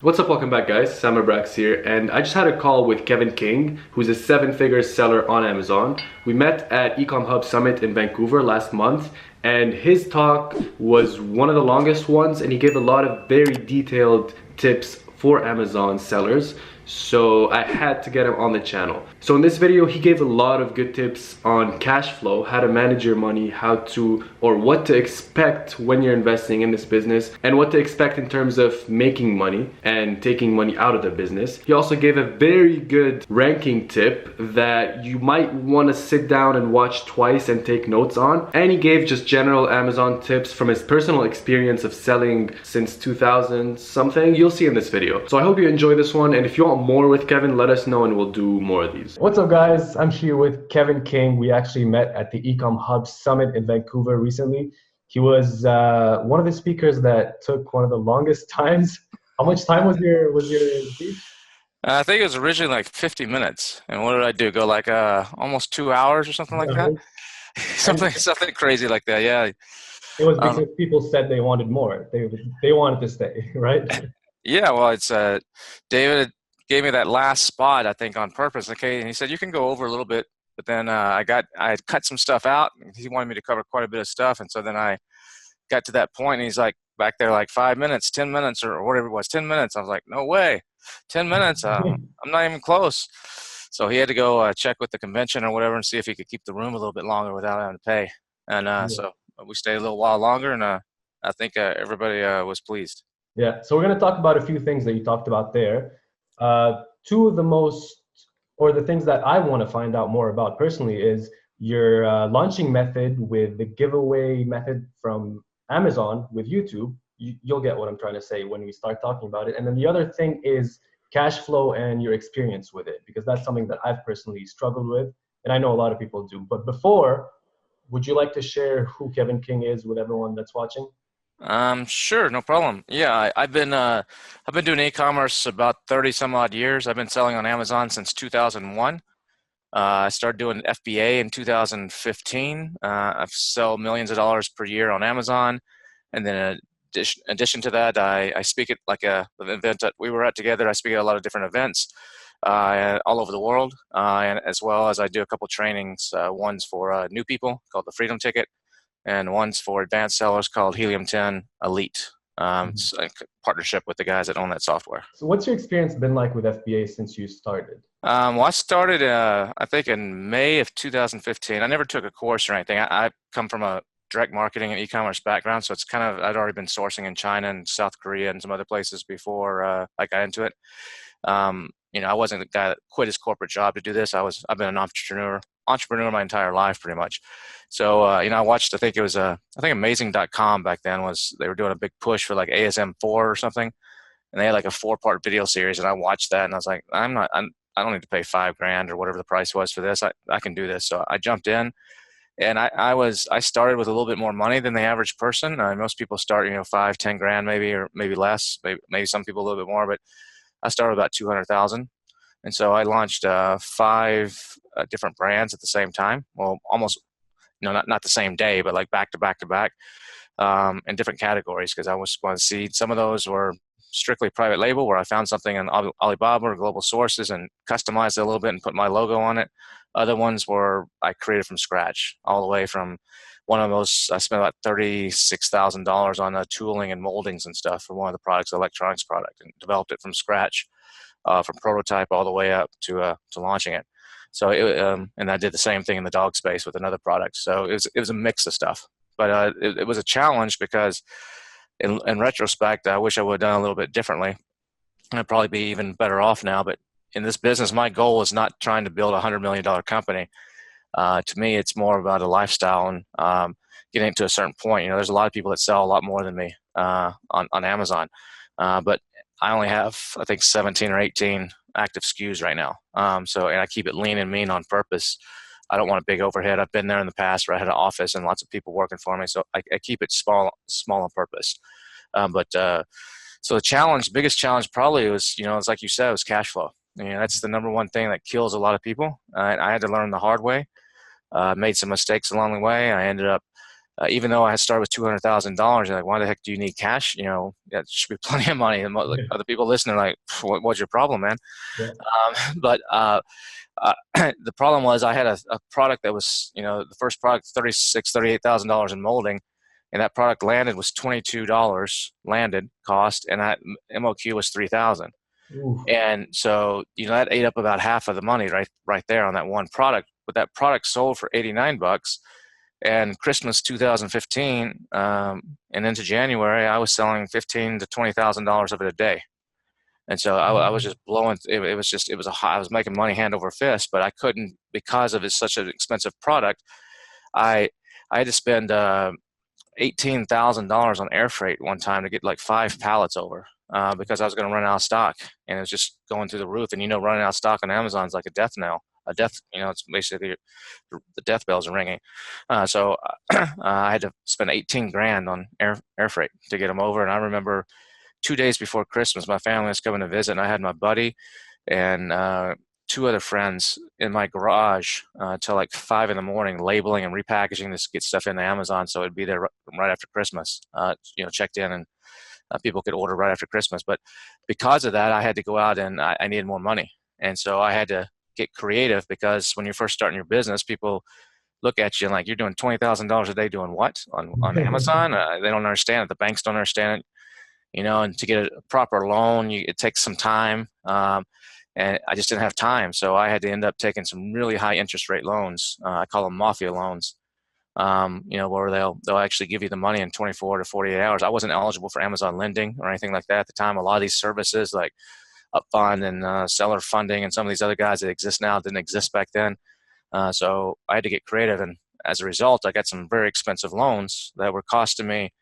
What's up, welcome back guys, Brax here, and I just had a call with Kevin King, who's a seven-figure seller on Amazon. We met at Ecom Hub Summit in Vancouver last month, and his talk was one of the longest ones, and he gave a lot of very detailed tips for Amazon sellers. So I had to get him on the channel. So in this video, he gave a lot of good tips on cash flow, how to manage your money, how to, or what to expect when you're investing in this business, and what to expect in terms of making money and taking money out of the business. He also gave a very good ranking tip that you might want to sit down and watch twice and take notes on. And he gave just general Amazon tips from his personal experience of selling since 2000 something. You'll see in this video. So I hope you enjoy this one, and if you want more with Kevin, let us know and we'll do more of these. What's up guys? I'm here with Kevin King. We actually met at the Ecom Hub Summit in Vancouver recently. He was one of the speakers that took one of the longest times. How much time was your speech? I think it was originally like 50 minutes. And what did I do? Go like almost 2 hours or something like that? Right. And Something crazy like that. Yeah. it was Um, because people said they wanted more. They wanted to stay, right? yeah, well, it's David gave me that last spot, I think, on purpose. Okay, and he said you can go over a little bit, but then I had cut some stuff out. He wanted me to cover quite a bit of stuff, and so then I got to that point, and he's like back there like 5 minutes, 10 minutes, or whatever it was, 10 minutes. I was like, no way, 10 minutes. I'm not even close. So he had to go check with the convention or whatever and see if he could keep the room a little bit longer without having to pay. And so we stayed a little while longer, and I think everybody was pleased. Yeah, so we're going to talk about a few things that you talked about there. Two of the most, or the things that I want to find out more about personally is your launching method with the giveaway method from Amazon with YouTube. You'll get what I'm trying to say when we start talking about it. And then the other thing is cash flow and your experience with it, because that's something that I've personally struggled with, and I know a lot of people do. But before, would you like to share who Kevin King is with everyone that's watching? Sure, no problem. Yeah, I've been doing e-commerce about 30 some odd years. I've been selling on Amazon since 2001. I started doing FBA in 2015. I've sell millions of dollars per year on Amazon, and then in addition to that, I speak at like an event that we were at together. I speak at a lot of different events all over the world, and as well as I do a couple trainings. One's for new people called the Freedom Ticket, and one's for advanced sellers called Helium 10 Elite. It's a partnership with the guys that own that software. So what's your experience been like with FBA since you started? Well, I started, I think, in May of 2015. I never took a course or anything. I come from a direct marketing and e-commerce background, so it's kind of I'd already been sourcing in China and South Korea and some other places before I got into it. I wasn't the guy that quit his corporate job to do this. I've been an entrepreneur my entire life, pretty much. So, I watched. I think Amazing.com back then they were doing a big push for like ASM4 or something, and they had like a 4-part video series, and I watched that, and I was like, I don't need to pay $5,000 or whatever the price was for this. I can do this. So I jumped in, and I started with a little bit more money than the average person. Most people start, 5, 10 grand maybe, or maybe less, maybe some people a little bit more, but I started with about 200,000. And so I launched 5 different brands at the same time. Well, almost, not the same day, but like back to back to back, in different categories, because I was going to see some of those were strictly private label, where I found something in Alibaba or global sources and customized it a little bit and put my logo on it. Other ones were I created from scratch, all the way from one of those. I spent about $36,000 on tooling and moldings and stuff for one of the products, electronics product, and developed it from scratch, from prototype all the way up to launching it. So and I did the same thing in the dog space with another product. So it was a mix of stuff, but it was a challenge because in retrospect, I wish I would have done a little bit differently. I'd probably be even better off now. But in this business, my goal is not trying to build $100 million company. To me, it's more about a lifestyle and getting to a certain point. There's a lot of people that sell a lot more than me on Amazon, but I only have, I think, 17 or 18 active SKUs right now. And I keep it lean and mean on purpose. I don't want a big overhead. I've been there in the past where I had an office and lots of people working for me. So I keep it small on purpose. So the biggest challenge probably was, it's like you said, it was cash flow. That's the number one thing that kills a lot of people. I had to learn the hard way. Made some mistakes along the way. I ended up even though I had started with $200,000, like, why the heck do you need cash? That should be plenty of money. And like, other people listening are like, what's your problem, man? Yeah. But the problem was I had a product that was, the first product, $38,000 in molding, and that product landed was $22 landed cost, and that MOQ was 3,000. Ooh. And so, that ate up about half of the money right there on that one product. But that product sold for $89. And Christmas 2015 and into January, I was selling $15,000 to $20,000 of it a day. And so I was just blowing. I was making money hand over fist, but I couldn't, because of it's such an expensive product. I had to spend $18,000 on air freight one time to get like 5 pallets over, because I was going to run out of stock, and it was just going through the roof. And running out of stock on Amazon is like a death knell. It's basically the death bells are ringing. So I had to spend 18 grand on air freight to get them over. And I remember 2 days before Christmas, my family was coming to visit, and I had my buddy and 2 other friends in my garage till like 5 in the morning, labeling and repackaging this, get stuff into Amazon so it'd be there right after Christmas. Checked in, and people could order right after Christmas. But because of that, I had to go out, and I needed more money, and so I had to get creative, because when you're first starting your business, people look at you and like, you're doing $20,000 a day doing what on Amazon? They don't understand it. The banks don't understand it. And to get a proper loan, it takes some time. And I just didn't have time. So I had to end up taking some really high interest rate loans. I call them mafia loans, where they'll actually give you the money in 24 to 48 hours. I wasn't eligible for Amazon lending or anything like that at the time. A lot of these services like Upfund and seller funding and some of these other guys that exist now didn't exist back then. So I had to get creative. And as a result, I got some very expensive loans that were costing me,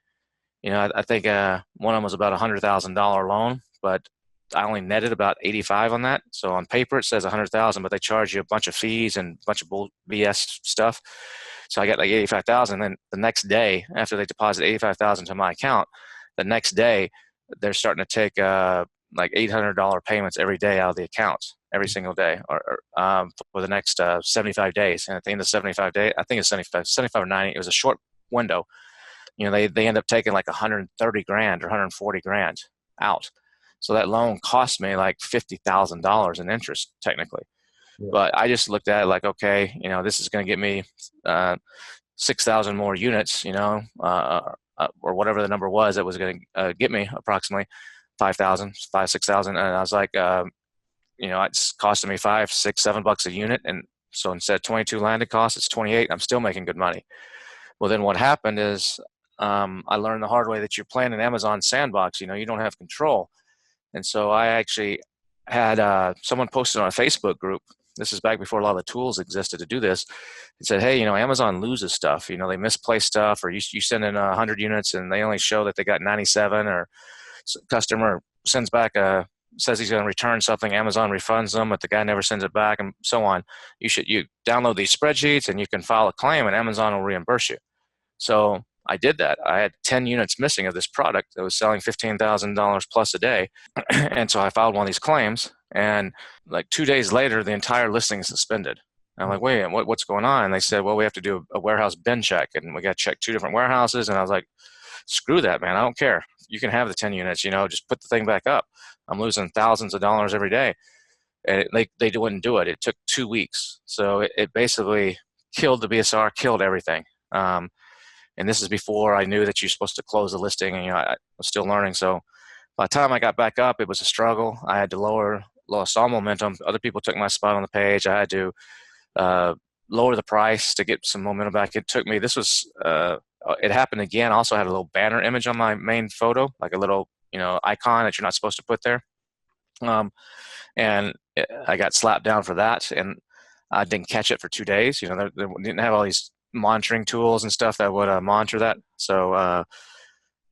I think one of them was about $100,000 loan, but I only netted about 85 on that. So on paper it says 100,000, but they charge you a bunch of fees and a bunch of BS stuff. So I got like 85,000. Then the next day, after they deposit 85,000 to my account, the next day they're starting to take like $800 payments every day out of the account, every single day, or for the next 75 days. And at the end of 75 days, I think it's 75 or 90. It was a short window. They end up taking like 130 grand or 140 grand out. So that loan cost me like $50,000 in interest technically. Yeah. But I just looked at it like, okay, this is going to get me 6,000 more units, or whatever the number was that was going to get me approximately 6,000. And I was like, it's costing me $5, $6, $7 a unit. And so instead of 22 landed costs, it's 28. I'm still making good money. Well, then what happened is I learned the hard way that you're playing an Amazon sandbox. You don't have control. And so I actually had someone posted on a Facebook group. This is back before a lot of the tools existed to do this. It said, hey, Amazon loses stuff. They misplace stuff, or you send in 100 units and they only show that they got 97, or customer sends back says he's going to return something. Amazon refunds them, but the guy never sends it back, and so on. You download these spreadsheets and you can file a claim, and Amazon will reimburse you. So I did that. I had 10 units missing of this product that was selling $15,000 plus a day. And so I filed one of these claims, and like 2 days later, the entire listing is suspended. And I'm like, wait, what's going on? And they said, well, we have to do a warehouse bin check, and we got to check 2 different warehouses. And I was like, screw that, man. I don't care. You can have the 10 units, just put the thing back up. I'm losing thousands of dollars every day. And they wouldn't do it. It took 2 weeks. So it basically killed the BSR, killed everything. And this is before I knew that you're supposed to close the listing, and I was still learning. So by the time I got back up, it was a struggle. I had to lost all momentum. Other people took my spot on the page. I had to lower the price to get some momentum back. It took me, it happened again. I also had a little banner image on my main photo, like a little, icon that you're not supposed to put there. And I got slapped down for that, and I didn't catch it for 2 days. They didn't have all these monitoring tools and stuff that would monitor that. So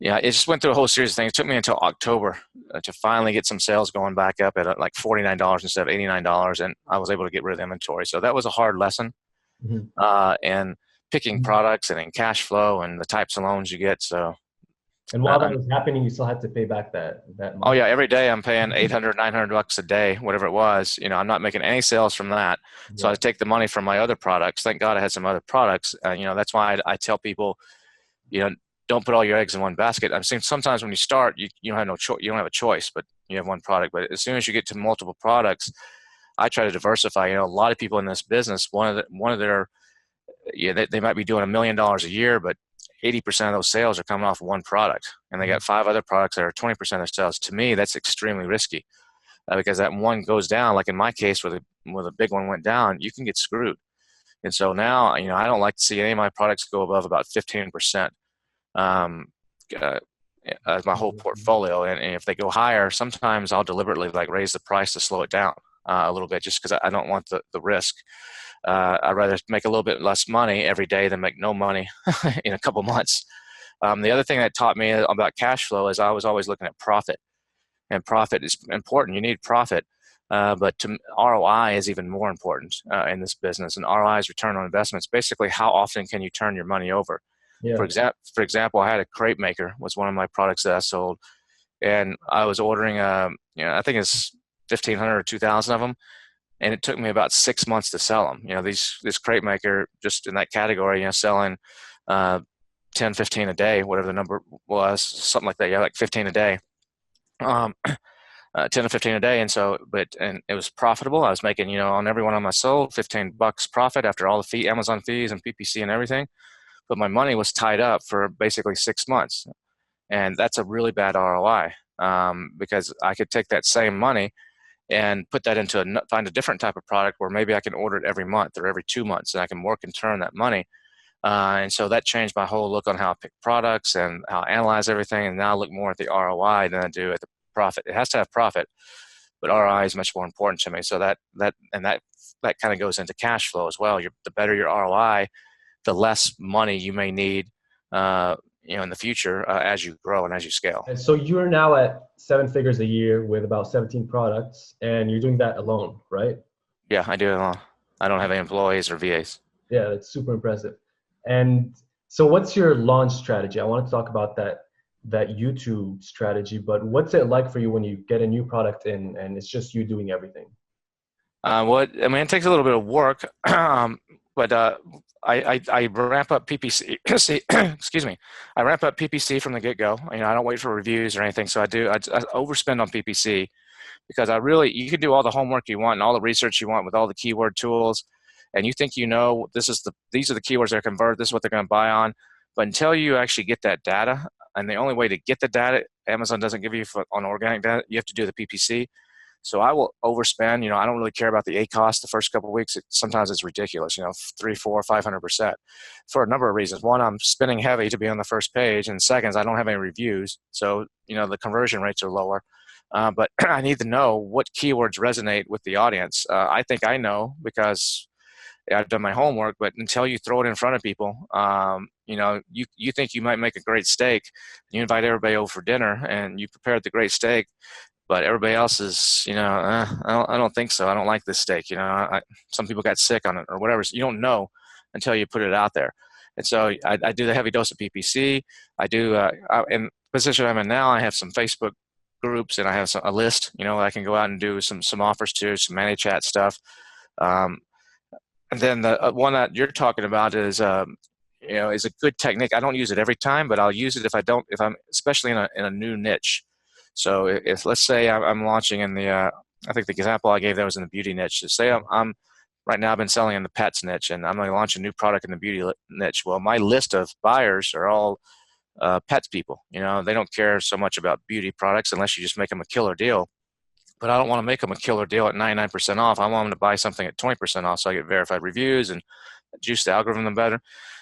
it just went through a whole series of things. It took me until October to finally get some sales going back up at like $49 instead of $89, and I was able to get rid of the inventory. So that was a hard lesson. Mm-hmm. And picking products and in cash flow and the types of loans you get. So, and while that was happening, you still had to pay back that money. Oh yeah, every day I'm paying $800, $900 a day, whatever it was. I'm not making any sales from that. So I take the money from my other products. Thank God I had some other products. That's why I tell people, you know, don't put all your eggs in one basket. I'm saying sometimes when you start, you don't have no choice. You don't have a choice, but you have one product. But as soon as you get to multiple products, I try to diversify. You know, a lot of people in this business, one of their, they might be doing $1 million a year, but 80% of those sales are coming off one product, and they got 5 other products that are 20% of their sales. To me, that's extremely risky, because that one goes down. Like in my case, where the big one went down, you can get screwed. And so now, you know, I don't like to see any of my products go above about 15%. Um, uh, as my whole portfolio, and if they go higher, sometimes I'll deliberately like raise the price to slow it down a little bit, just because I don't want the risk. I'd rather make a little bit less money every day than make no money in a couple months. The other thing that taught me about cash flow is I was always looking at profit, and profit is important. You need profit, but ROI is even more important in this business. And ROI is return on investments. Basically, how often can you turn your money over? Yeah. For example, I had a crepe maker, was one of my products that I sold, and I was ordering I think it's 1,500 or 2,000 of them, and it took me about 6 months to sell them. You know, this crepe maker, just in that category, you know, selling 10, 15 a day, whatever the number was, something like that. Yeah, like 15 a day. 10 to 15 a day. And so, and it was profitable. I was making, you know, on every one of them I sold, $15 profit after all the Amazon fees and PPC and everything. But my money was tied up for basically 6 months. And that's a really bad ROI, because I could take that same money and put that into find a different type of product where maybe I can order it every month or every 2 months, and I can work and turn that money. And so that changed my whole look on how I pick products and how I analyze everything. And now I look more at the ROI than I do at the profit. It has to have profit, but ROI is much more important to me. So that kind of goes into cash flow as well. The better your ROI, the less money you may need, you know, in the future as you grow and as you scale. And so you're now at 7 figures a year with about 17 products, and you're doing that alone, right? Yeah, I do it alone. I don't have any employees or VAs. Yeah, that's super impressive. And so what's your launch strategy? I want to talk about that YouTube strategy, but what's it like for you when you get a new product in and it's just you doing everything? It takes a little bit of work, but I ramp up PPC. Excuse me. I ramp up PPC from the get-go. You know, I don't wait for reviews or anything. So I overspend on PPC, because you can do all the homework you want and all the research you want with all the keyword tools, and you think, you know, these are the keywords that convert. This is what they're going to buy on. But until you actually get that data, and the only way to get the data, Amazon doesn't give you on organic data, you have to do the PPC. So I will overspend. You know, I don't really care about the ACoS the first couple of weeks. Sometimes it's ridiculous, you know, 300, 400, 500% for a number of reasons. One, I'm spending heavy to be on the first page, and second, I don't have any reviews. So, you know, the conversion rates are lower. But I need to know what keywords resonate with the audience. I think I know, because I've done my homework, but until you throw it in front of people, you know, you think you might make a great steak. You invite everybody over for dinner and you prepared the great steak, but everybody else is, you know, I don't think so. I don't like this steak. You know, some people got sick on it or whatever. So you don't know until you put it out there. And so I do the heavy dose of PPC. I do, in the position I'm in now, I have some Facebook groups, and I have a list, you know, I can go out and do some offers to, some ManyChat stuff. And then the one that you're talking about is, you know, is a good technique. I don't use it every time, but I'll use it if I'm especially in a new niche. So if let's say I'm launching in the, I think the example I gave there was in the beauty niche. So say I'm right now, I've been selling in the pets niche, and I'm going to launch a new product in the beauty niche. Well, my list of buyers are all pets people. You know, they don't care so much about beauty products unless you just make them a killer deal. But I don't want to make them a killer deal at 99% off. I want them to buy something at 20% off, so I get verified reviews and juice the algorithm better.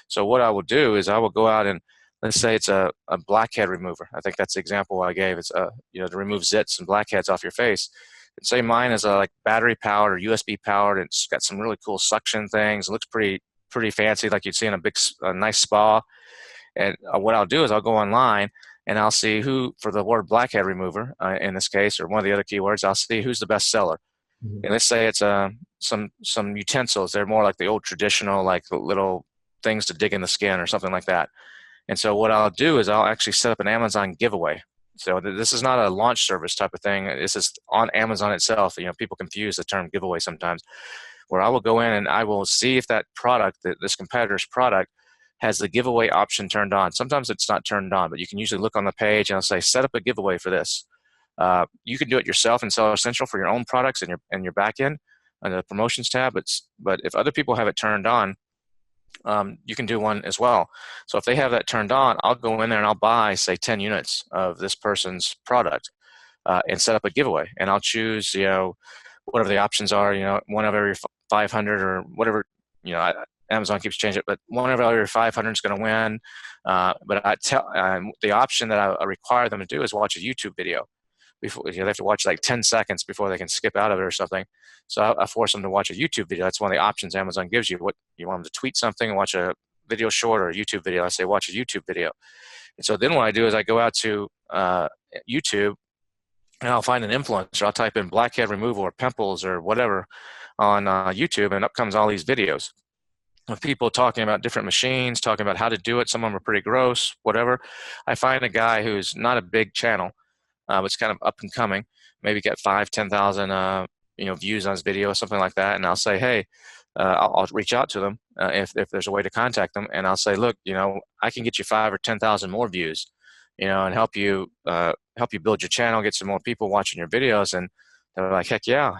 So what I will do is I will go out and, let's say it's a blackhead remover. I think that's the example I gave. It's you know, to remove zits and blackheads off your face. And say mine is like battery powered or USB powered. And it's got some really cool suction things. It looks pretty fancy, like you'd see in a nice spa. And what I'll do is I'll go online and I'll see who, for the word blackhead remover in this case, or one of the other keywords, I'll see who's the best seller. Mm-hmm. And let's say it's some utensils. They're more like the old traditional, like the little things to dig in the skin or something like that. And so what I'll do is I'll actually set up an Amazon giveaway. So this is not a launch service type of thing. This is on Amazon itself. You know, people confuse the term giveaway sometimes, where I will go in and I will see if that product, this competitor's product, has the giveaway option turned on. Sometimes it's not turned on, but you can usually look on the page and it'll say, set up a giveaway for this. You can do it yourself in Seller Central for your own products and your back end under the promotions tab. But if other people have it turned on, you can do one as well. So if they have that turned on, I'll go in there and I'll buy, say, 10 units of this person's product and set up a giveaway. And I'll choose, whatever the options are, one of every 500 or whatever, Amazon keeps changing it, but one of every 500 is going to win. But the option that I require them to do is watch a YouTube video. Before, they have to watch like 10 seconds before they can skip out of it or something. So I force them to watch a YouTube video. That's one of the options Amazon gives you. What you want them to tweet something and watch a video short or a YouTube video. I say watch a YouTube video. And so then what I do is I go out to YouTube and I'll find an influencer. I'll type in blackhead removal or pimples or whatever on YouTube, and up comes all these videos of people talking about different machines, talking about how to do it. Some of them are pretty gross, whatever. I find a guy who's not a big channel, but it's kind of up and coming, maybe get 5,000-10,000 views on his video or something like that, and I'll say, hey, I'll reach out to them if there's a way to contact them, and I'll say, look, I can get you 5,000 or 10,000 more views, and help you build your channel, get some more people watching your videos. And they're like, heck yeah,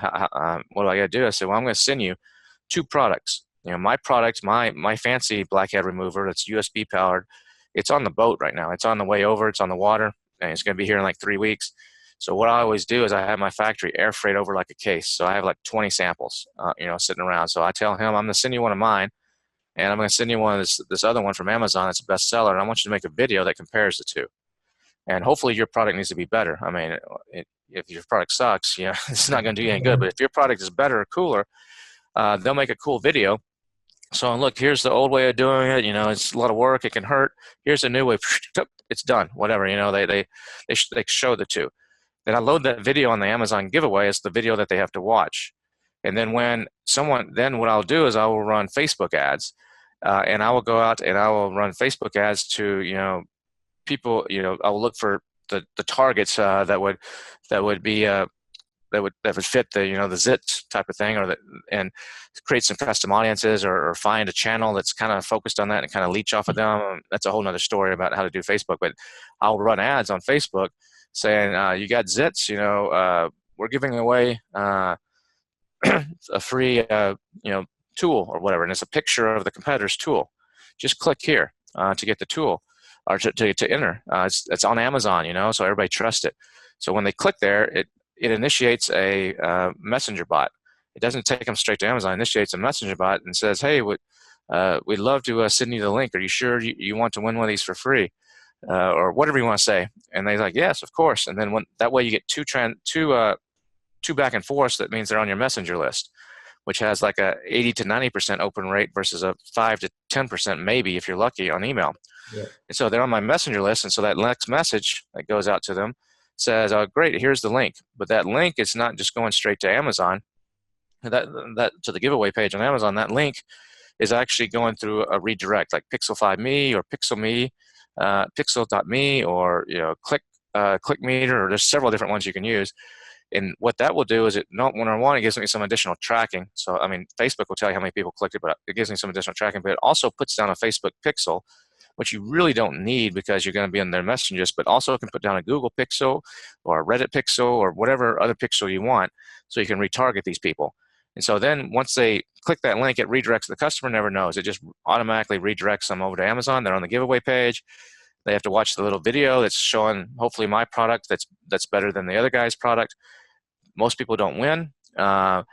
what do I got to do? I said, well, I'm going to send you 2 products. My product, my fancy blackhead remover that's USB powered, it's on the boat right now. It's on the way over. It's on the water. And it's going to be here in like 3 weeks. So what I always do is I have my factory air freight over like a case. So I have like 20 samples, sitting around. So I tell him, I'm going to send you one of mine, and I'm going to send you one of this other one from Amazon. It's a bestseller, and I want you to make a video that compares the two. And hopefully your product needs to be better. I mean, if your product sucks, it's not going to do you any good. But if your product is better or cooler, they'll make a cool video. So look, here's the old way of doing it. It's a lot of work. It can hurt. Here's a new way. It's done. Whatever. They show the two. Then I load that video on the Amazon giveaway as the video that they have to watch. And then what I'll do is I will run Facebook ads, and I will go out and I will run Facebook ads to people. I will look for the targets that would be that would fit the zit type of thing, and create some custom audiences, or find a channel that's kind of focused on that and kind of leech off of them. That's a whole nother story about how to do Facebook, but I'll run ads on Facebook saying, you got zits, we're giving away a free tool or whatever, and it's a picture of the competitor's tool. Just click here to get the tool, or to enter. It's on Amazon, so everybody trusts it. So when they click there, it initiates a messenger bot. It doesn't take them straight to Amazon. It initiates a messenger bot and says, hey, we'd love to send you the link. Are you sure you want to win one of these for free? Or whatever you want to say. And they're like, yes, of course. And then that way you get two back and forth. That means they're on your messenger list, which has like a 80 to 90% open rate versus a 5 to 10% maybe if you're lucky on email. Yeah. And so they're on my messenger list. And so that next message that goes out to them says, oh, great, here's the link. But that link is not just going straight to Amazon, that to the giveaway page on Amazon. That link is actually going through a redirect, like Pixel5Me or PixelMe, Pixel.me, or ClickMeter, or there's several different ones you can use. And what that will do is it gives me some additional tracking. So I mean, Facebook will tell you how many people clicked it, but it gives me some additional tracking. But it also puts down a Facebook pixel, which you really don't need because you're going to be in their messengers, but also can put down a Google pixel or a Reddit pixel or whatever other pixel you want, so you can retarget these people. And so then once they click that link, it redirects. The customer never knows. It just automatically redirects them over to Amazon. They're on the giveaway page. They have to watch the little video that's showing hopefully my product that's better than the other guy's product. Most people don't win. The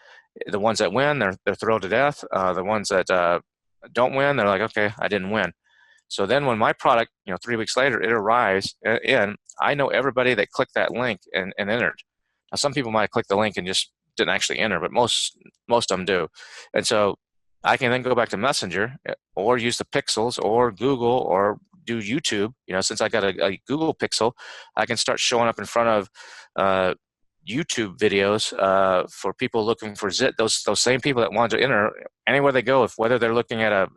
ones that win, they're thrilled to death. The ones that don't win, they're like, okay, I didn't win. So then when my product, 3 weeks later, it arrives in, I know everybody that clicked that link and entered. Now, some people might click the link and just didn't actually enter, but most of them do. And so I can then go back to Messenger or use the pixels or Google or do YouTube. Since I got a Google Pixel, I can start showing up in front of YouTube videos for people looking for zit. Those same people that want to enter anywhere they go, whether they're looking at a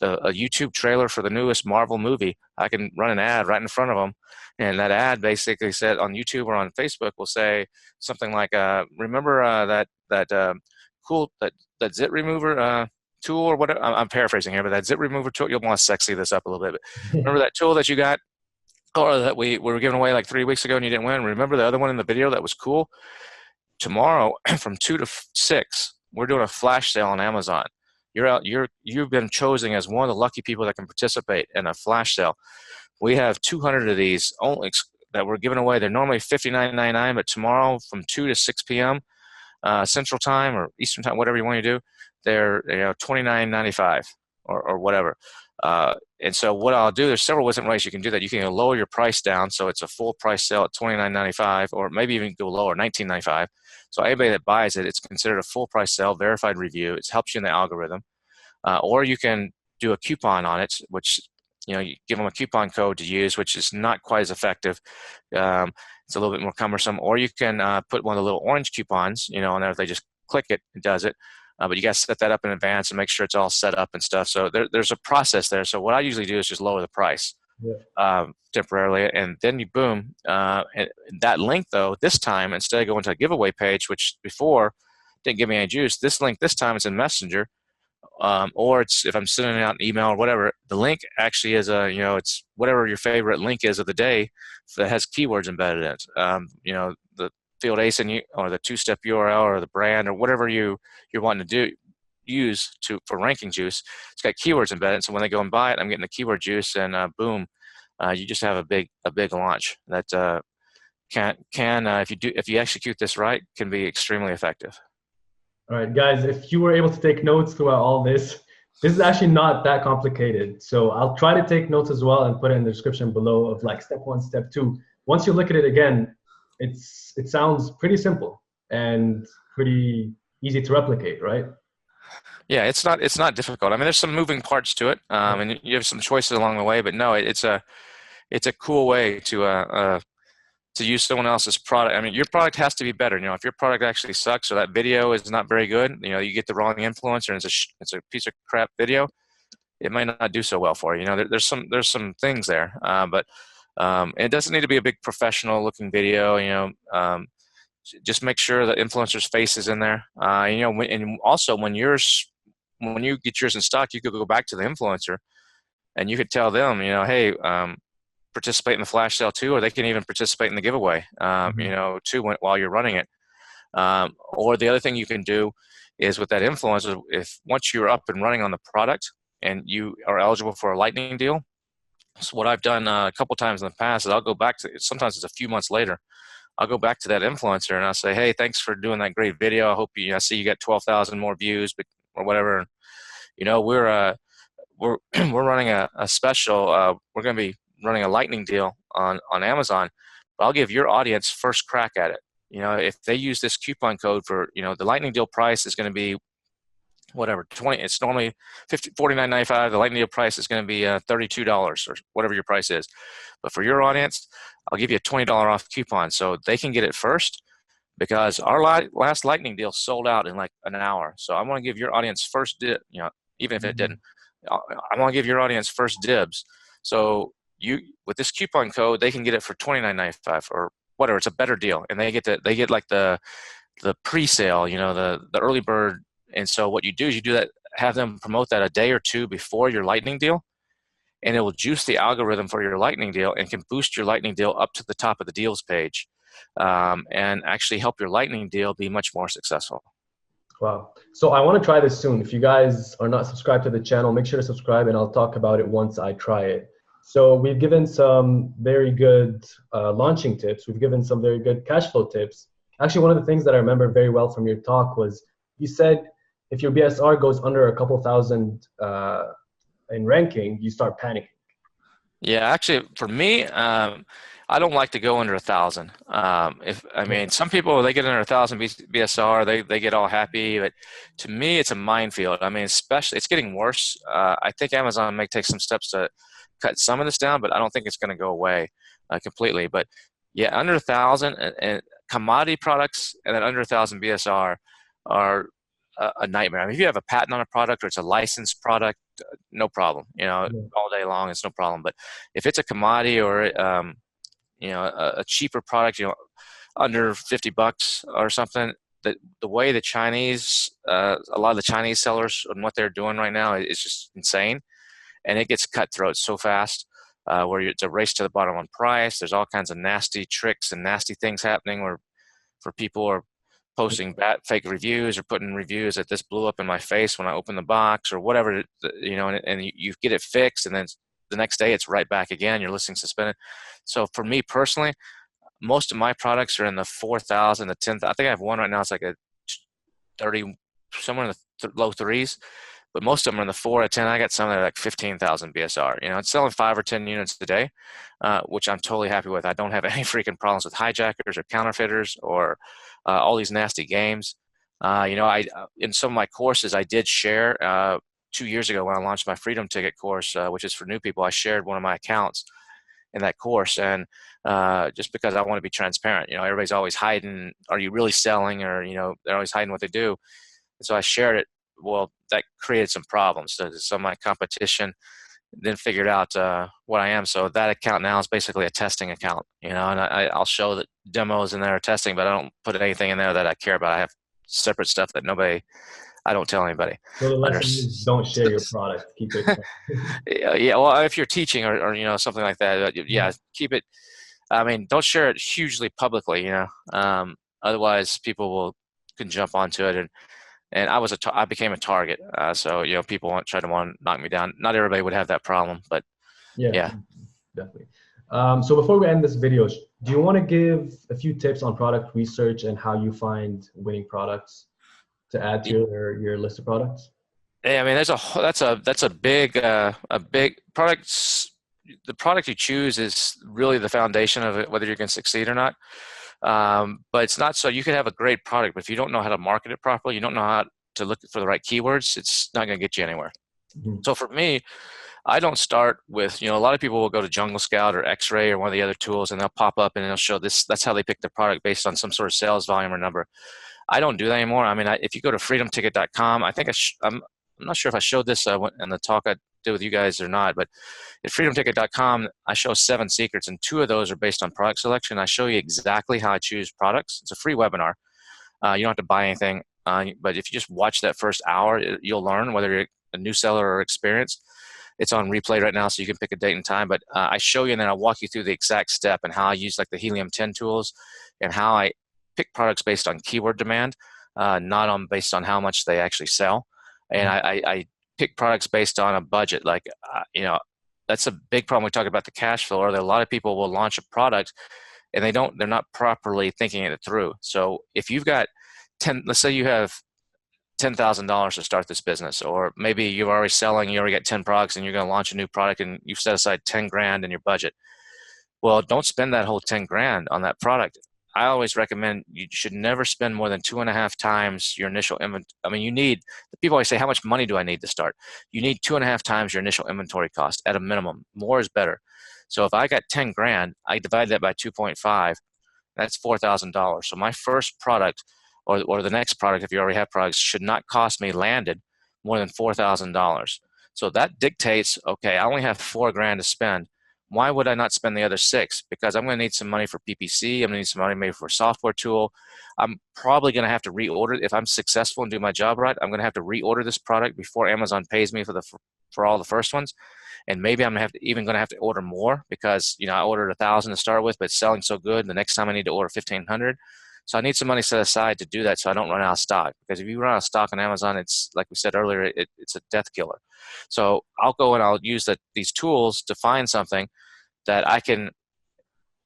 YouTube trailer for the newest Marvel movie, I can run an ad right in front of them. And that ad basically said on YouTube or on Facebook will say something like, remember that zit remover tool or whatever. I'm paraphrasing here, but that zip remover tool, you'll want to sexy this up a little bit. But remember that tool that you got, or that we were giving away like 3 weeks ago and you didn't win? Remember the other one in the video that was cool? Tomorrow from 2 to 6, we're doing a flash sale on Amazon. You've been chosen as one of the lucky people that can participate in a flash sale. We have 200 of these only that we're giving away. They're normally $59.99, but tomorrow from 2 to 6 p.m. Central Time or Eastern Time, whatever you want to do, they're $29.95 or whatever. And so what I'll do, there's several different ways you can do that. You can lower your price down, so it's a full price sale at $29.95, or maybe even go lower, $19.95. So anybody that buys it, it's considered a full price sale, verified review. It helps you in the algorithm. Or you can do a coupon on it, which you give them a coupon code to use, which is not quite as effective. It's a little bit more cumbersome. Or you can put one of the little orange coupons, and then if they just click it, it does it. But you got to set that up in advance and make sure it's all set up and stuff. So there's a process there. So what I usually do is just lower the price temporarily, and then you boom. And that link, though, this time, instead of going to a giveaway page, which before didn't give me any juice, this link this time is in Messenger. Or it's if I'm sending out an email or whatever, the link actually is it's whatever your favorite link is of the day that has keywords embedded in it. The field ASIN or the two-step URL or the brand or whatever you're wanting to use for ranking juice. It's got keywords embedded. So when they go and buy it, I'm getting the keyword juice, and boom, you just have a big launch that if you execute this right, can be extremely effective. All right, guys, if you were able to take notes throughout all this is actually not that complicated. So I'll try to take notes as well and put it in the description below of like step 1, step 2. Once you look at it again, it sounds pretty simple and pretty easy to replicate, right? Yeah, it's not difficult. I mean, there's some moving parts to it, and you have some choices along the way. But no, it's a cool way to use someone else's product. I mean, your product has to be better. If your product actually sucks or that video is not very good, you get the wrong influencer and it's a piece of crap video, it might not do so well for you. There's some things there, but it doesn't need to be a big professional looking video. Just make sure the influencer's face is in there. And also when you get yours in stock, you could go back to the influencer and you could tell them, hey, participate in the flash sale too, or they can even participate in the giveaway, too, while you're running it. Or the other thing you can do is with that influencer, if once you're up and running on the product and you are eligible for a lightning deal. So what I've done a couple times in the past is I'll go back to, sometimes it's a few months later, I'll go back to that influencer and I'll say, hey, thanks for doing that great video. I hope I see you got 12,000 more views, or whatever. We're running a special. We're going to be running a lightning deal on Amazon, but I'll give your audience first crack at it. If they use this coupon code for, the lightning deal price is going to be whatever, 20, it's normally $49.95. The lightning deal price is going to be $32 or whatever your price is. But for your audience, I'll give you a $20 off coupon so they can get it first, because our last lightning deal sold out in like an hour. So I want to give your audience first even if it didn't, I want to give your audience first dibs. So with this coupon code, they can get it for $29.95 or whatever. It's a better deal, and they get like the pre-sale, the early bird. And so what you do is have them promote that a day or two before your lightning deal, and it will juice the algorithm for your lightning deal and can boost your lightning deal up to the top of the deals page, and actually help your lightning deal be much more successful. Wow. So I want to try this soon. If you guys are not subscribed to the channel, make sure to subscribe, and I'll talk about it once I try it. So we've given some very good launching tips. We've given some very good cash flow tips. Actually, one of the things that I remember very well from your talk was you said if your BSR goes under a couple thousand in ranking, you start panicking. Yeah, actually, for me, I don't like to go under 1,000. Some people, they get under 1,000 BSR, they get all happy, but to me, it's a minefield. Especially, it's getting worse. I think Amazon may take some steps to cut some of this down, but I don't think it's going to go away completely. But yeah, under 1,000 and commodity products, and then under 1,000 BSR are a nightmare. If you have a patent on a product or it's a licensed product, no problem. All day long, it's no problem. But if it's a commodity or a cheaper product, under $50 or something, the way the Chinese, a lot of the Chinese sellers and what they're doing right now is just insane, and it gets cutthroat so fast. Where it's a race to the bottom on price. There's all kinds of nasty tricks and nasty things happening where for people are posting bad fake reviews or putting reviews that this blew up in my face when I opened the box or whatever, and you get it fixed, and then the next day it's right back again. Your listing suspended. So for me personally, most of my products are in the 4,000 to 10,000. I think I have one right now. It's like a 30, somewhere in the low threes. But most of them are in the 4 to 10. I got some that are like 15,000 BSR. It's selling 5 or 10 units a day, which I'm totally happy with. I don't have any freaking problems with hijackers or counterfeiters or all these nasty games. I in some of my courses I did share 2 years ago when I launched my Freedom Ticket course, which is for new people. I shared one of my accounts in that course, and just because I want to be transparent. Everybody's always hiding. Are you really selling? Or they're always hiding what they do. And so I shared it. Well, that created some problems. So some of my competition then figured out what I am. So that account now is basically a testing account, and I'll show the demos in there testing, but I don't put anything in there that I care about. I have separate stuff that I don't tell anybody. So the lesson is don't share your product. Keep it. Yeah. Well, if you're teaching or something like that, yeah, keep it. I mean, don't share it hugely publicly, otherwise people can jump onto it and I became a target. So, people want to knock me down. Not everybody would have that problem, but yeah. Definitely. So before we end this video, do you want to give a few tips on product research and how you find winning products to add to your list of products? Yeah, I mean, that's a big products. The product you choose is really the foundation of it, whether you're going to succeed or not. But it's not so you could have a great product, but if you don't know how to market it properly, you don't know how to look for the right keywords, it's not going to get you anywhere. Mm-hmm. So for me, I don't start with, a lot of people will go to Jungle Scout or X-Ray or one of the other tools and they'll pop up and they'll show this. That's how they pick the product based on some sort of sales volume or number. I don't do that anymore. I mean, if you go to freedomticket.com, I think I'm not sure if I showed this in the talk I did with you guys or not, but at freedomticket.com, I show 7 secrets, and 2 of those are based on product selection. I show you exactly how I choose products. It's a free webinar. You don't have to buy anything, but if you just watch that first hour, you'll learn whether you're a new seller or experienced. It's on replay right now, so you can pick a date and time. But I show you, and then I'll walk you through the exact step and how I use like the Helium 10 tools and how I pick products based on keyword demand, not based on how much they actually sell. And I pick products based on a budget. Like, that's a big problem. We talk about the cash flow, or that a lot of people will launch a product and they're not properly thinking it through. So if you've got let's say you have $10,000 to start this business, or maybe you're already selling, you already got 10 products and you're going to launch a new product and you've set aside 10 grand in your budget. Well, don't spend that whole 10 grand on that product. I always recommend you should never spend more than 2.5 times your initial inventory. I mean, people always say, how much money do I need to start? You need 2.5 times your initial inventory cost at a minimum. More is better. So if I got 10 grand, I divide that by 2.5, that's $4,000. So my first product or the next product, if you already have products, should not cost me landed more than $4,000. So that dictates, okay, I only have 4 grand to spend. Why would I not spend the other 6? Because I'm going to need some money for PPC. I'm going to need some money maybe for a software tool. I'm probably going to have to reorder. If I'm successful and do my job right, I'm going to have to reorder this product before Amazon pays me for all the first ones. And maybe I'm even going to have to order more because, I ordered 1,000 to start with, but it's selling so good. The next time I need to order 1,500. So I need some money set aside to do that so I don't run out of stock. Because if you run out of stock on Amazon, it's like we said earlier, it's a death killer. So I'll go and I'll use these tools to find something that I can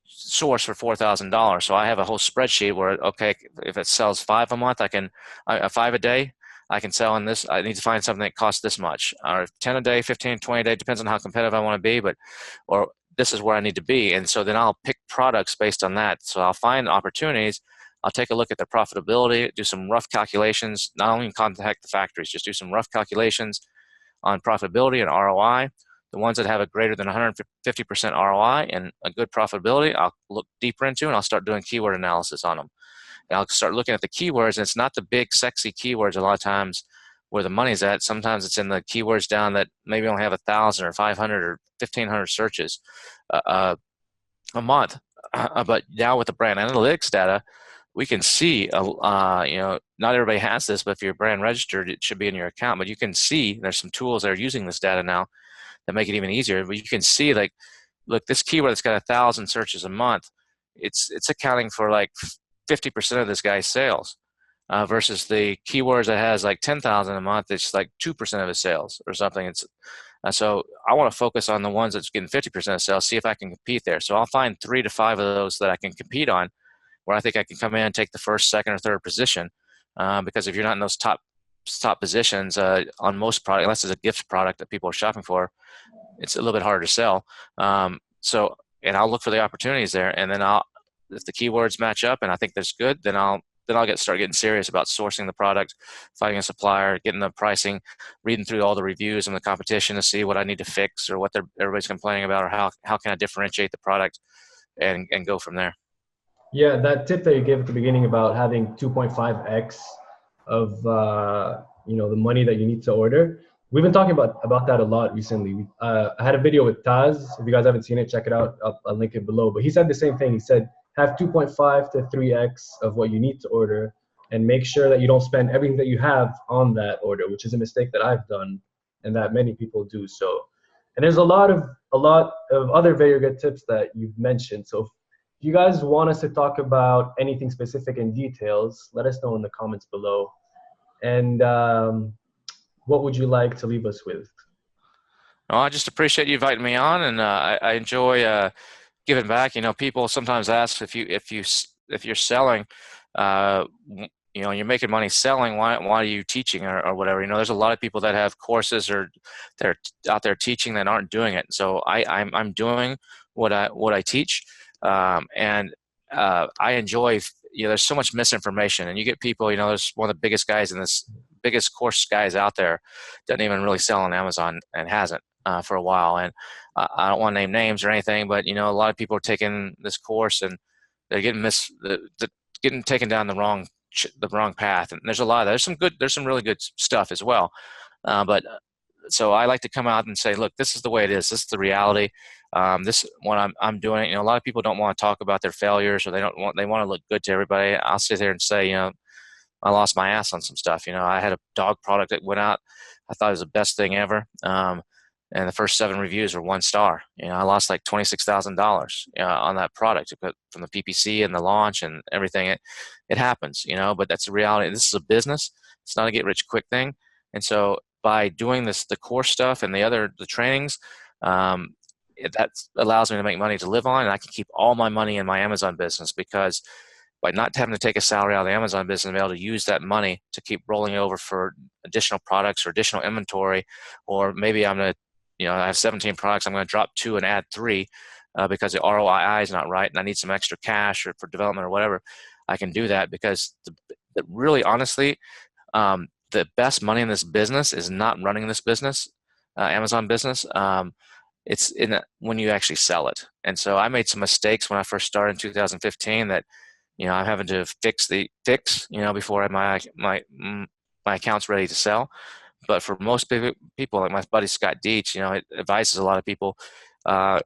source for $4,000. So I have a whole spreadsheet where, okay, if it sells 5 a month, 5 a day, I can sell in this. I need to find something that costs this much, or 10 a day, 15, 20 a day, depends on how competitive I want to be, or this is where I need to be. And so then I'll pick products based on that. So I'll find opportunities. I'll take a look at the profitability, do some rough calculations, not only contact the factories, just do some rough calculations on profitability and ROI. The ones that have a greater than 150% ROI and a good profitability, I'll look deeper into, and I'll start doing keyword analysis on them. And I'll start looking at the keywords, and it's not the big, sexy keywords a lot of times where the money's at. Sometimes it's in the keywords down that maybe only have 1,000 or 500 or 1,500 searches a month. But now with the brand analytics data, we can see, not everybody has this, but if you're brand registered, it should be in your account. But you can see there's some tools that are using this data now that make it even easier. But you can see, like, look, this keyword that's got 1,000 searches a month, it's accounting for like 50% of this guy's sales, versus the keywords that has like 10,000 a month, it's like 2% of his sales or something. So I want to focus on the ones that's getting 50% of sales, see if I can compete there. So I'll find 3 to 5 of those that I can compete on, where I think I can come in and take the first, second, or third position. Because if you're not in those top positions on most product, unless it's a gift product that people are shopping for, it's a little bit harder to sell. And I'll look for the opportunities there, and then if the keywords match up and I think that's good, then I'll start getting serious about sourcing the product, finding a supplier, getting the pricing, reading through all the reviews and the competition to see what I need to fix or what everybody's complaining about, or how can I differentiate the product, and go from there. Yeah, that tip that you gave at the beginning about having 2.5x of the money that you need to order. We've been talking about that a lot recently. I had a video with Taz. If you guys haven't seen it, check it out. I'll link it below. But he said the same thing. He said have 2.5 to 3x of what you need to order, and make sure that you don't spend everything that you have on that order, which is a mistake that I've done and that many people do. So, and there's a lot of other very good tips that you've mentioned. So if you guys want us to talk about anything specific in details, let us know in the comments below. And what would you like to leave us with? Well, I just appreciate you inviting me on, and I enjoy giving back. People sometimes ask if you're selling, you're making money selling. Why are you teaching or whatever? There's a lot of people that have courses or they're out there teaching that aren't doing it. So I'm doing what I teach, and I enjoy. There's so much misinformation, and you get people. There's one of the biggest course guys out there doesn't even really sell on Amazon and hasn't for a while. And I don't want to name names or anything, but a lot of people are taking this course and they're getting getting taken down the wrong path. And there's a lot of that. There's some really good stuff as well. But so I like to come out and say, look, this is the way it is. This is the reality. This is what I'm doing. A lot of people don't want to talk about their failures, or they want to look good to everybody. I'll sit there and say, I lost my ass on some stuff. I had a dog product that went out. I thought it was the best thing ever. And the first 7 reviews were 1 star. I lost like $26,000 on that product from the PPC and the launch and everything. It happens, but that's the reality. This is a business. It's not a get rich quick thing. And so by doing the course stuff and the trainings, that allows me to make money to live on, and I can keep all my money in my Amazon business, because by not having to take a salary out of the Amazon business, I'm able to use that money to keep rolling over for additional products or additional inventory. Or maybe I'm going to, I have 17 products, I'm going to drop 2 and add 3 because the ROI is not right and I need some extra cash or for development or whatever. I can do that, because really, honestly, the best money in this business is not running this business, Amazon business. It's when you actually sell it. And so I made some mistakes when I first started in 2015 that, I'm having to fix before my account's ready to sell. But for most people, like my buddy Scott Deach, it advises a lot of people.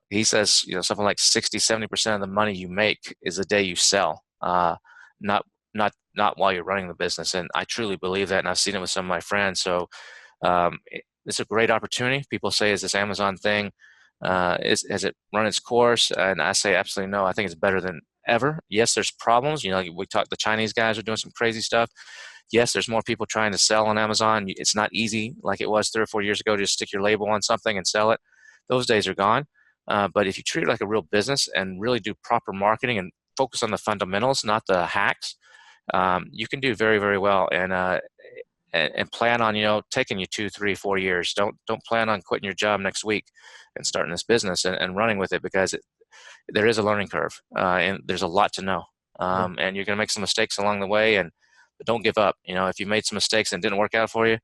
He says, something like 60-70% of the money you make is the day you sell, not while you're running the business. And I truly believe that, and I've seen it with some of my friends. So it's a great opportunity. People say, is this Amazon thing, has it run its course? And I say absolutely no. I think it's better than ever. Yes, there's problems. The Chinese guys are doing some crazy stuff. Yes, there's more people trying to sell on Amazon. It's not easy like it was 3 or 4 years ago to just stick your label on something and sell it. Those days are gone. But if you treat it like a real business and really do proper marketing and focus on the fundamentals, not the hacks, you can do very, very well. And plan on, taking you 2, 3, 4 years. Don't plan on quitting your job next week and starting this business and running with it, because there is a learning curve and there's a lot to know. And you're going to make some mistakes along the way, but don't give up. If you made some mistakes and it didn't work out for you,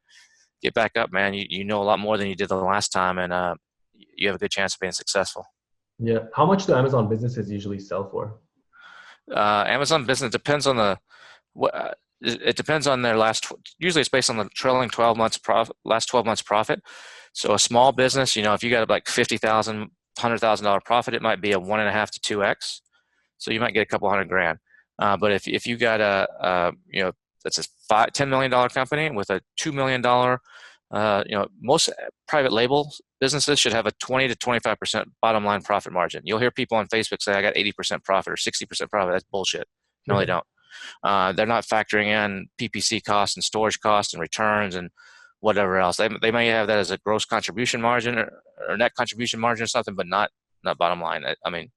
get back up, man. You know a lot more than you did the last time, and you have a good chance of being successful. Yeah. How much do Amazon businesses usually sell for? Amazon business depends on it depends on their usually it's based on the trailing 12 months last 12 months profit. So a small business, if you got like $50,000, $100,000 profit, it might be a 1.5 to 2x. So you might get a couple $100,000. But if you got that's a $10 million company with a $2 million, most private label businesses should have a 20 to 25% bottom line profit margin. You'll hear people on Facebook say, I got 80% profit or 60% profit. That's bullshit. No, they don't. They're not factoring in PPC costs and storage costs and returns and whatever else. They may have that as a gross contribution margin or net contribution margin or something, but not bottom line. I mean,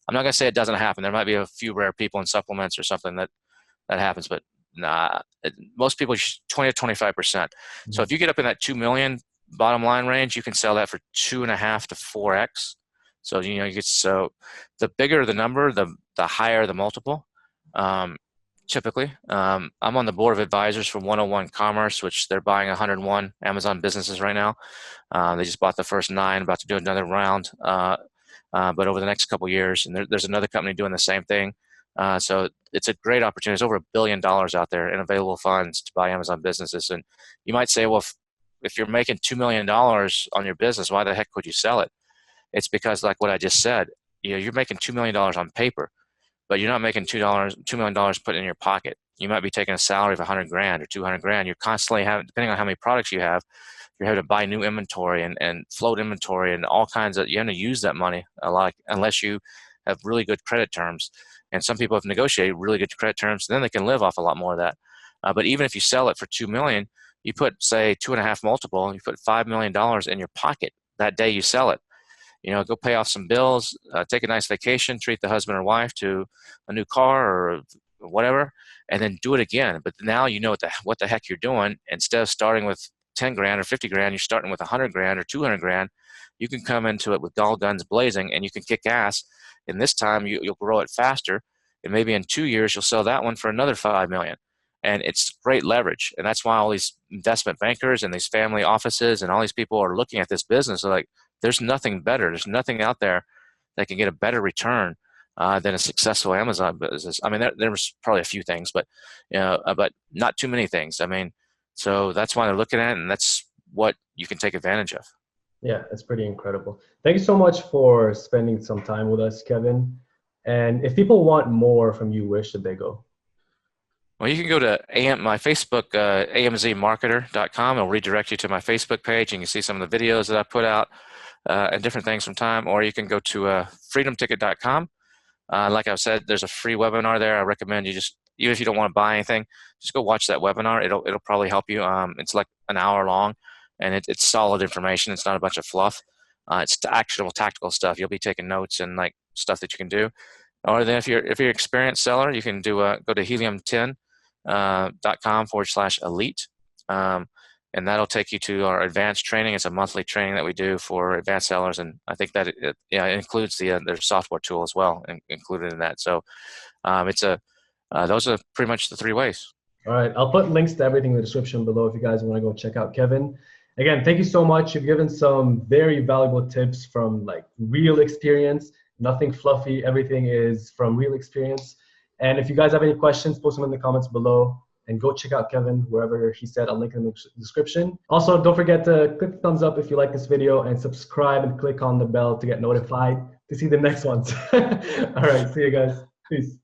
I'm not going to say it doesn't happen. There might be a few rare people in supplements or something that happens, but nah, most people 20 to 25%. So if you get up in that 2 million bottom line range, you can sell that for 2.5 to 4x. So so the bigger the number, the higher the multiple. Typically, I'm on the board of advisors for 101 Commerce, which they're buying 101 Amazon businesses right now. They just bought the first 9, about to do another round. But over the next couple of years, and there's another company doing the same thing. So it's a great opportunity. There's over $1 billion out there in available funds to buy Amazon businesses. And you might say, well, if you're making $2 million on your business, why the heck would you sell it? It's because, like what I just said, you're making $2 million on paper, but you're not making $2 million put in your pocket. You might be taking a salary of $100,000 or $200,000. You're constantly depending on how many products you have, you're having to buy new inventory and float inventory and all kinds of. You're going to use that money a lot unless you have really good credit terms. And some people have negotiated really good credit terms, then they can live off a lot more of that. But even if you sell it for $2 million, you put, say, 2.5 multiple, you put $5 million in your pocket that day you sell it. Go pay off some bills, take a nice vacation, treat the husband or wife to a new car or whatever, and then do it again. But now you know what the heck you're doing. Instead of starting with $10,000 or $50,000, you're starting with $100,000 or $200,000. You can come into it with all guns blazing, and you can kick ass. And this time you'll grow it faster, and maybe in 2 years you'll sell that one for another $5 million. And it's great leverage. And that's why all these investment bankers and these family offices and all these people are looking at this business. They're like, there's nothing better. There's nothing out there that can get a better return than a successful Amazon business. I mean, there was probably a few things, but but not too many things. I mean, so that's why they're looking at it, and that's what you can take advantage of. Yeah, that's pretty incredible. Thank you so much for spending some time with us, Kevin. And if people want more from you, where should they go? Well, you can go to my Facebook, amzmarketer.com. It'll redirect you to my Facebook page. You can see some of the videos that I put out and different things from time. Or you can go to freedomticket.com. Like I said, there's a free webinar there. I recommend you just, even if you don't want to buy anything, just go watch that webinar. It'll probably help you. It's like an hour long, and it's solid information. It's not a bunch of fluff. It's actionable, tactical stuff. You'll be taking notes and like stuff that you can do. Or then if you're an experienced seller, you can go to helium10.com/elite. And that'll take you to our advanced training. It's a monthly training that we do for advanced sellers, and I think that it includes their software tool as well, included in that. So those are pretty much the 3 ways. All right, I'll put links to everything in the description below if you guys want to go check out Kevin. Again, thank you so much. You've given some very valuable tips from like real experience. Nothing fluffy. Everything is from real experience. And if you guys have any questions, post them in the comments below. And go check out Kevin wherever he said. I'll link in the description. Also, don't forget to click the thumbs up if you like this video, and subscribe and click on the bell to get notified to see the next ones. All right, see you guys. Peace.